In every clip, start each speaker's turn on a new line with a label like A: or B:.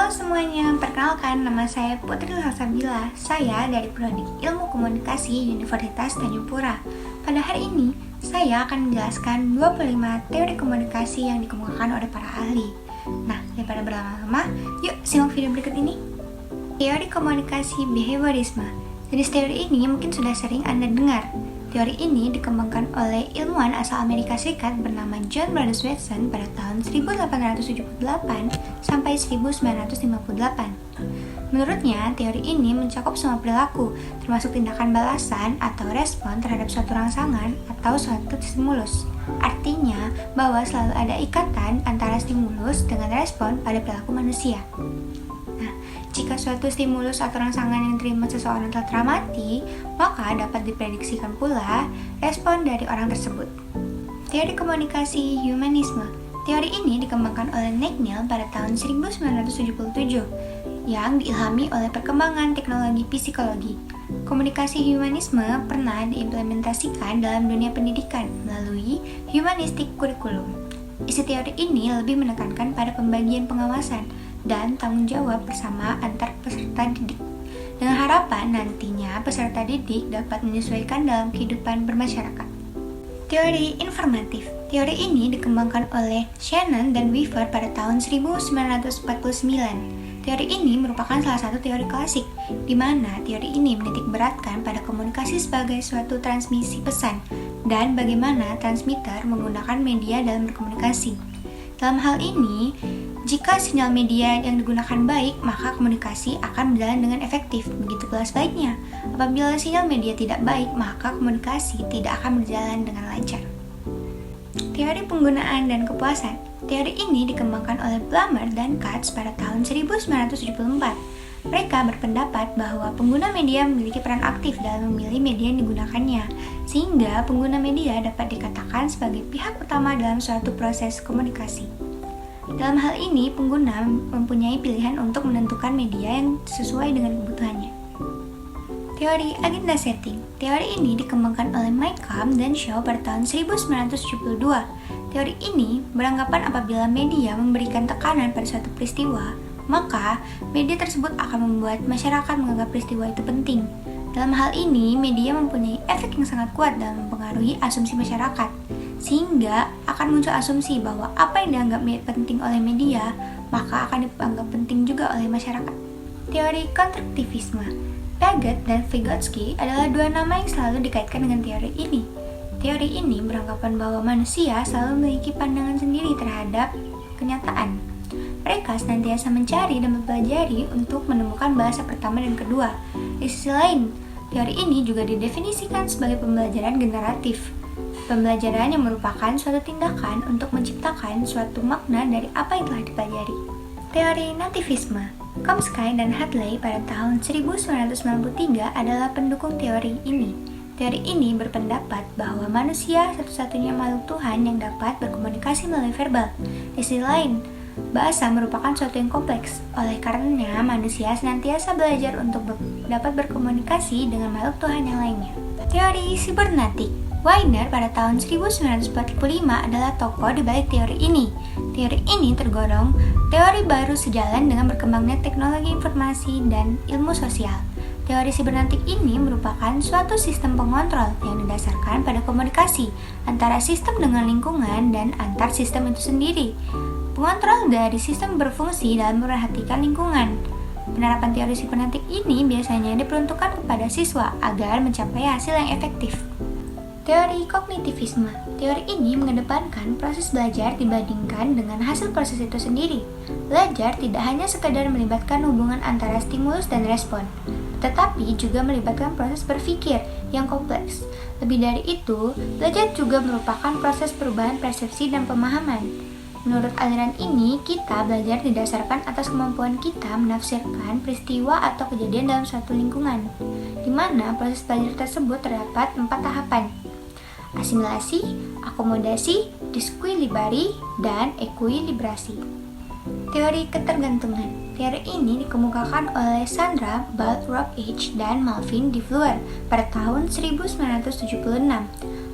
A: Halo semuanya, perkenalkan nama saya Putri Salsabila. Saya dari Prodi Ilmu Komunikasi Universitas Tanjung Pura. Pada hari ini, saya akan menjelaskan 25 teori komunikasi yang dikemukakan oleh para ahli. Nah, daripada berlama-lama, yuk simak video berikut ini. Teori komunikasi behaviorisme. Jenis teori ini mungkin sudah sering Anda dengar. Teori ini dikembangkan oleh ilmuwan asal Amerika Serikat bernama John Bernard Watson pada tahun 1878 sampai 1958. Menurutnya, teori ini mencakup semua perilaku, termasuk tindakan balasan atau respon terhadap suatu rangsangan atau suatu stimulus. Artinya, bahwa selalu ada ikatan antara stimulus dengan respon pada perilaku manusia. Jika suatu stimulus atau rangsangan yang diterima seseorang telah teramati, maka dapat diprediksikan pula respon dari orang tersebut. Teori komunikasi humanisme. Teori ini dikembangkan oleh Neil pada tahun 1977 yang diilhami oleh perkembangan teknologi psikologi. Komunikasi humanisme pernah diimplementasikan dalam dunia pendidikan melalui humanistic curriculum. Isi teori ini lebih menekankan pada pembagian pengawasan dan tanggung jawab bersama antar peserta didik, dengan harapan nantinya peserta didik dapat menyesuaikan dalam kehidupan bermasyarakat. Teori informatif. Teori ini dikembangkan oleh Shannon dan Weaver pada tahun 1949. Teori ini merupakan salah satu teori klasik, di mana teori ini menitik beratkan pada komunikasi sebagai suatu transmisi pesan, dan bagaimana transmitter menggunakan media dalam berkomunikasi. Dalam hal ini, jika sinyal media yang digunakan baik, maka komunikasi akan berjalan dengan efektif. Begitu pula sebaliknya, apabila sinyal media tidak baik, maka komunikasi tidak akan berjalan dengan lancar. Teori penggunaan dan kepuasan. Teori ini dikembangkan oleh Plummer dan Katz pada tahun 1974. Mereka berpendapat bahwa pengguna media memiliki peran aktif dalam memilih media yang digunakannya, sehingga pengguna media dapat dikatakan sebagai pihak utama dalam suatu proses komunikasi. Dalam hal ini, pengguna mempunyai pilihan untuk menentukan media yang sesuai dengan kebutuhannya. Teori agenda setting. Teori ini dikembangkan oleh Mike Camp dan Shaw pada tahun 1972. Teori ini beranggapan apabila media memberikan tekanan pada suatu peristiwa, maka media tersebut akan membuat masyarakat menganggap peristiwa itu penting. Dalam hal ini, media mempunyai efek yang sangat kuat dalam mempengaruhi asumsi masyarakat, sehingga akan muncul asumsi bahwa apa yang dianggap penting oleh media, maka akan dianggap penting juga oleh masyarakat. Teori konstruktivisme. Piaget dan Vygotsky adalah dua nama yang selalu dikaitkan dengan teori ini. Teori ini beranggapan bahwa manusia selalu memiliki pandangan sendiri terhadap kenyataan. Mereka senantiasa mencari dan mempelajari untuk menemukan bahasa pertama dan kedua. Di sisi lain, teori ini juga didefinisikan sebagai pembelajaran generatif. Pembelajaran yang merupakan suatu tindakan untuk menciptakan suatu makna dari apa yang telah dipelajari. Teori nativisme. Chomsky dan Hadley pada tahun 1993 adalah pendukung teori ini. Teori ini berpendapat bahwa manusia satu-satunya makhluk Tuhan yang dapat berkomunikasi melalui verbal. Di sisi lain, bahasa merupakan suatu yang kompleks. Oleh karenanya, manusia senantiasa belajar untuk dapat berkomunikasi dengan makhluk Tuhan yang lainnya. Teori sibernetik. Wiener pada tahun 1945 adalah tokoh di balik teori ini. Teori ini tergolong teori baru sejalan dengan berkembangnya teknologi informasi dan ilmu sosial. Teori sibernetik ini merupakan suatu sistem pengontrol yang didasarkan pada komunikasi antara sistem dengan lingkungan dan antar sistem itu sendiri. Pengontrol dari sistem berfungsi dalam memperhatikan lingkungan. Penerapan teori sibernetik ini biasanya diperuntukkan kepada siswa agar mencapai hasil yang efektif. Teori kognitivisme. Teori ini mengedepankan proses belajar dibandingkan dengan hasil proses itu sendiri. Belajar tidak hanya sekadar melibatkan hubungan antara stimulus dan respon, tetapi juga melibatkan proses berpikir yang kompleks. Lebih dari itu, belajar juga merupakan proses perubahan persepsi dan pemahaman. Menurut aliran ini, kita belajar didasarkan atas kemampuan kita menafsirkan peristiwa atau kejadian dalam suatu lingkungan, di mana proses belajar tersebut terdapat 4 tahapan: asimilasi, akomodasi, diskuilibari, dan ekuilibrasi. Teori ketergantungan. Teori ini dikemukakan oleh Sandra Bald Rock H. dan Malvin D. Fluer pada tahun 1976.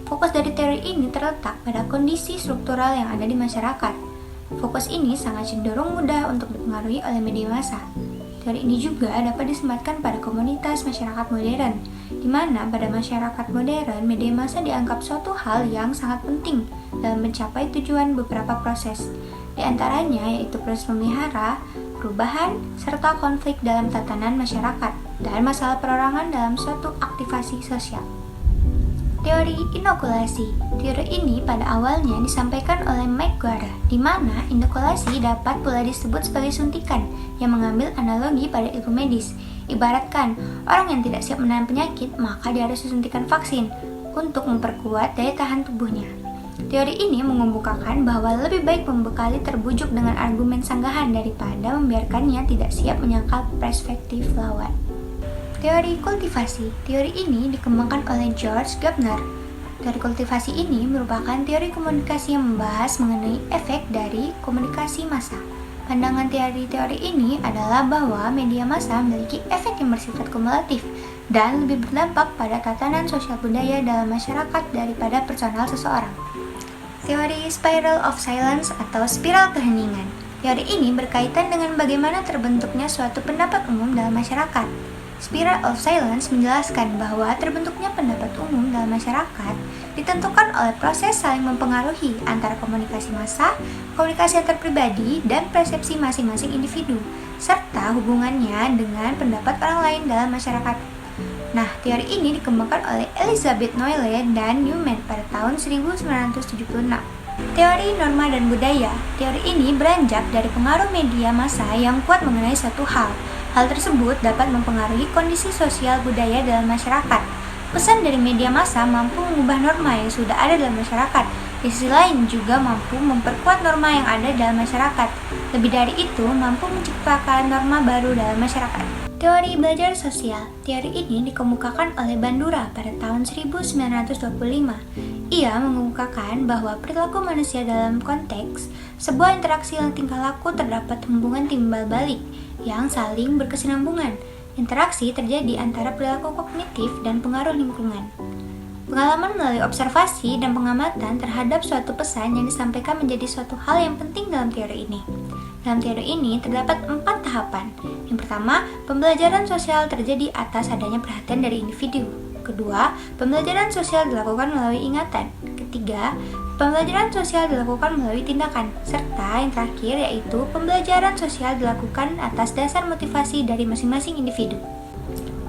A: Fokus dari teori ini terletak pada kondisi struktural yang ada di masyarakat. Fokus ini sangat cenderung mudah untuk dipengaruhi oleh media massa. Teori ini juga dapat disematkan pada komunitas masyarakat modern, di mana pada masyarakat modern media massa dianggap suatu hal yang sangat penting dalam mencapai tujuan beberapa proses, di antaranya yaitu proses memelihara, perubahan, serta konflik dalam tatanan masyarakat, dan masalah perorangan dalam suatu aktivasi sosial. Teori inokulasi. Teori ini pada awalnya disampaikan oleh McGuire, di mana inokulasi dapat pula disebut sebagai suntikan yang mengambil analogi pada ilmu medis. Ibaratkan, orang yang tidak siap menahan penyakit, maka dia harus disuntikan vaksin untuk memperkuat daya tahan tubuhnya. Teori ini mengemukakan bahwa lebih baik membekali terbujuk dengan argumen sanggahan daripada membiarkannya tidak siap menyangkal perspektif lawan. Teori kultivasi. Teori ini dikembangkan oleh George Gardner. Teori kultivasi ini merupakan teori komunikasi yang membahas mengenai efek dari komunikasi massa. Pandangan teori-teori ini adalah bahwa media massa memiliki efek yang bersifat kumulatif dan lebih berdampak pada tatanan sosial budaya dalam masyarakat daripada personal seseorang. Teori spiral of silence atau spiral keheningan. Teori ini berkaitan dengan bagaimana terbentuknya suatu pendapat umum dalam masyarakat. Spiral of silence menjelaskan bahwa terbentuknya pendapat umum dalam masyarakat ditentukan oleh proses saling mempengaruhi antara komunikasi massa, komunikasi antar pribadi, dan persepsi masing-masing individu, serta hubungannya dengan pendapat orang lain dalam masyarakat. Nah, teori ini dikembangkan oleh Elizabeth Noyle dan Newman pada tahun 1976. Teori norma dan budaya. Teori ini beranjak dari pengaruh media massa yang kuat mengenai suatu hal. Hal tersebut dapat mempengaruhi kondisi sosial budaya dalam masyarakat. Pesan dari media massa mampu mengubah norma yang sudah ada dalam masyarakat. Di sisi lain juga mampu memperkuat norma yang ada dalam masyarakat. Lebih dari itu, mampu menciptakan norma baru dalam masyarakat. Teori belajar sosial. Teori ini dikemukakan oleh Bandura pada tahun 1925. Ia mengemukakan bahwa perilaku manusia dalam konteks sebuah interaksi yang tingkah laku terdapat hubungan timbal balik yang saling berkesinambungan. Interaksi terjadi antara perilaku kognitif dan pengaruh lingkungan. Pengalaman melalui observasi dan pengamatan terhadap suatu pesan yang disampaikan menjadi suatu hal yang penting dalam teori ini. Dalam teori ini terdapat 4 tahapan. Yang pertama, pembelajaran sosial terjadi atas adanya perhatian dari individu. Kedua, pembelajaran sosial dilakukan melalui ingatan. Ketiga, pembelajaran sosial dilakukan melalui tindakan. Serta yang terakhir yaitu pembelajaran sosial dilakukan atas dasar motivasi dari masing-masing individu.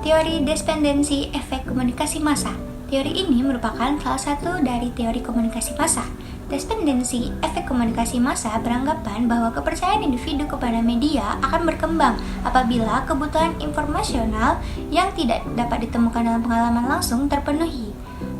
A: Teori dependensi efek komunikasi massa. Teori ini merupakan salah satu dari teori komunikasi massa. Dependensi efek komunikasi massa beranggapan bahwa kepercayaan individu kepada media akan berkembang apabila kebutuhan informasional yang tidak dapat ditemukan dalam pengalaman langsung terpenuhi.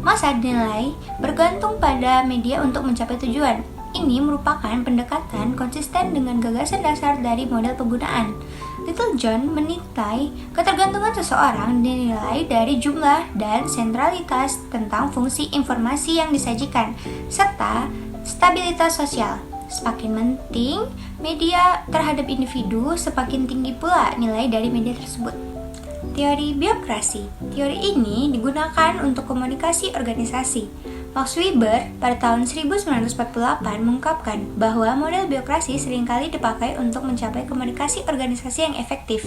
A: Massa dinilai bergantung pada media untuk mencapai tujuan. Ini merupakan pendekatan konsisten dengan gagasan dasar dari model penggunaan. Little John menilai ketergantungan seseorang dinilai dari jumlah dan sentralitas tentang fungsi informasi yang disajikan, serta stabilitas sosial. Semakin penting media terhadap individu, semakin tinggi pula nilai dari media tersebut. Teori biokrasi. Teori ini digunakan untuk komunikasi organisasi. Max Weber pada tahun 1948 mengungkapkan bahwa model biokrasi seringkali dipakai untuk mencapai komunikasi organisasi yang efektif.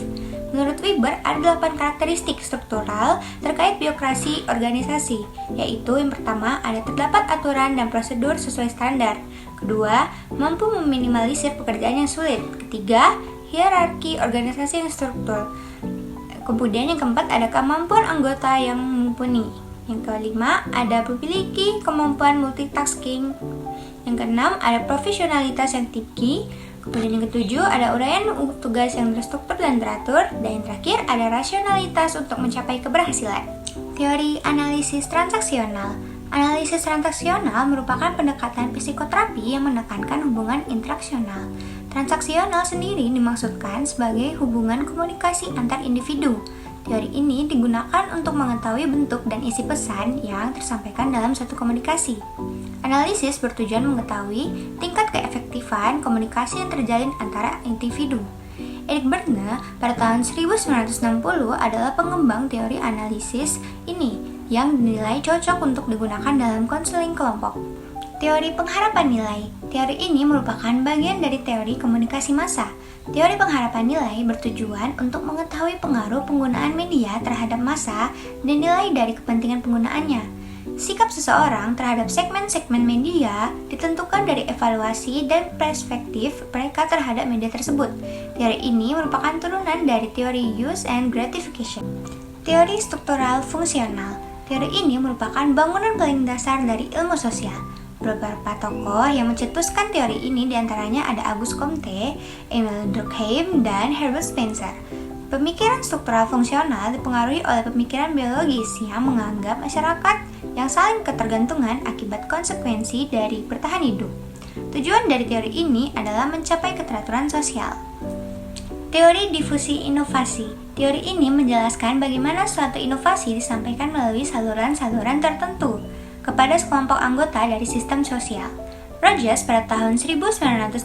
A: Menurut Weber, ada 8 karakteristik struktural terkait biokrasi organisasi, yaitu yang pertama, terdapat aturan dan prosedur sesuai standar. Kedua, mampu meminimalisir pekerjaan yang sulit. Ketiga, hierarki organisasi yang struktur. Kemudian yang keempat, ada kemampuan anggota yang mumpuni. Yang kelima, ada memiliki kemampuan multitasking. Yang keenam, ada profesionalitas yang tinggi. Kemudian yang ketujuh, ada uraian tugas yang terstruktur dan teratur. Dan yang terakhir, ada rasionalitas untuk mencapai keberhasilan. Teori analisis transaksional. Analisis transaksional merupakan pendekatan psikoterapi yang menekankan hubungan interaksional. Transaksional sendiri dimaksudkan sebagai hubungan komunikasi antar individu. Teori ini digunakan untuk mengetahui bentuk dan isi pesan yang tersampaikan dalam suatu komunikasi. Analisis bertujuan mengetahui tingkat keefektifan komunikasi yang terjalin antara individu. Eric Berne pada tahun 1960 adalah pengembang teori analisis ini yang dinilai cocok untuk digunakan dalam konseling kelompok. Teori pengharapan nilai. Teori ini merupakan bagian dari teori komunikasi massa. Teori pengharapan nilai bertujuan untuk mengetahui pengaruh penggunaan media terhadap massa dan nilai dari kepentingan penggunaannya. Sikap seseorang terhadap segmen-segmen media ditentukan dari evaluasi dan perspektif mereka terhadap media tersebut. Teori ini merupakan turunan dari teori use and gratification. Teori struktural fungsional. Teori ini merupakan bangunan paling dasar dari ilmu sosial. Beberapa tokoh yang mencetuskan teori ini diantaranya ada Auguste Comte, Emile Durkheim, dan Herbert Spencer. Pemikiran struktural fungsional dipengaruhi oleh pemikiran biologis yang menganggap masyarakat yang saling ketergantungan akibat konsekuensi dari bertahan hidup. Tujuan dari teori ini adalah mencapai keteraturan sosial. Teori difusi inovasi. Teori ini menjelaskan bagaimana suatu inovasi disampaikan melalui saluran-saluran tertentu kepada sekelompok anggota dari sistem sosial. Rogers pada tahun 1961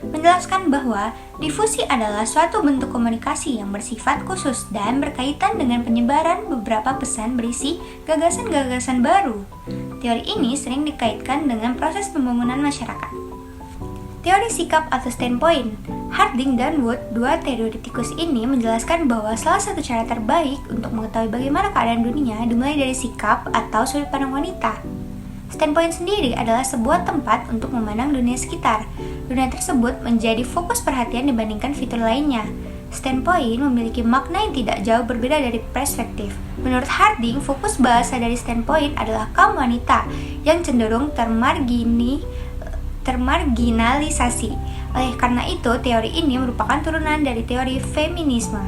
A: menjelaskan bahwa difusi adalah suatu bentuk komunikasi yang bersifat khusus dan berkaitan dengan penyebaran beberapa pesan berisi gagasan-gagasan baru. Teori ini sering dikaitkan dengan proses pembangunan masyarakat. Teori sikap atau standpoint. Harding dan Wood, dua teoretikus ini menjelaskan bahwa salah satu cara terbaik untuk mengetahui bagaimana keadaan dunia dimulai dari sikap atau sudut pandang wanita. Standpoint sendiri adalah sebuah tempat untuk memandang dunia sekitar. Dunia tersebut menjadi fokus perhatian dibandingkan fitur lainnya. Standpoint memiliki makna yang tidak jauh berbeda dari perspektif. Menurut Harding, fokus bahasa dari standpoint adalah kaum wanita yang cenderung termarginalisasi. Oleh karena itu, teori ini merupakan turunan dari teori feminisme.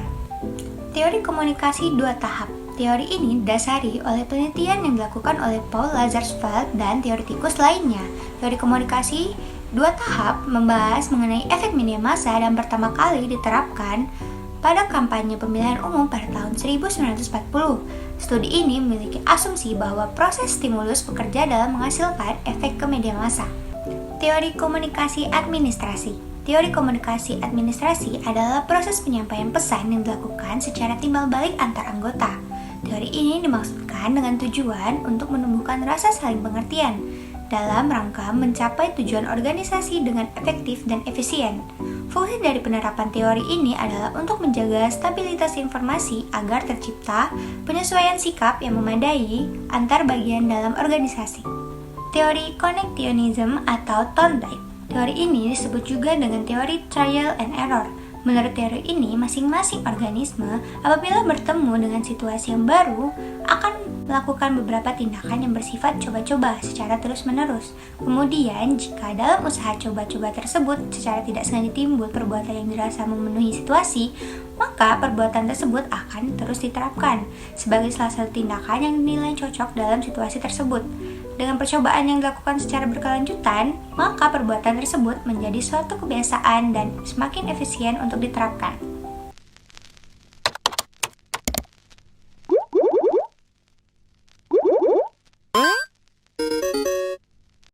A: Teori komunikasi dua tahap. Teori ini didasari oleh penelitian yang dilakukan oleh Paul Lazarsfeld dan teoretikus lainnya. Teori komunikasi dua tahap membahas mengenai efek media massa dan pertama kali diterapkan pada kampanye pemilihan umum pada tahun 1940. Studi ini memiliki asumsi bahwa proses stimulus bekerja dalam menghasilkan efek ke media massa. Teori komunikasi administrasi. Teori komunikasi administrasi adalah proses penyampaian pesan yang dilakukan secara timbal balik antar anggota. Teori ini dimaksudkan dengan tujuan untuk menumbuhkan rasa saling pengertian dalam rangka mencapai tujuan organisasi dengan efektif dan efisien. Fungsi dari penerapan teori ini adalah untuk menjaga stabilitas informasi agar tercipta penyesuaian sikap yang memadai antar bagian dalam organisasi. Teori connectionism atau Thorndike. Teori ini disebut juga dengan teori trial and error. Menurut teori ini, masing-masing organisme apabila bertemu dengan situasi yang baru akan melakukan beberapa tindakan yang bersifat coba-coba secara terus-menerus. Kemudian, jika dalam usaha coba-coba tersebut secara tidak sengaja timbul perbuatan yang dirasa memenuhi situasi, maka perbuatan tersebut akan terus diterapkan sebagai salah satu tindakan yang dinilai cocok dalam situasi tersebut. Dengan percobaan yang dilakukan secara berkelanjutan, maka perbuatan tersebut menjadi suatu kebiasaan dan semakin efisien untuk diterapkan.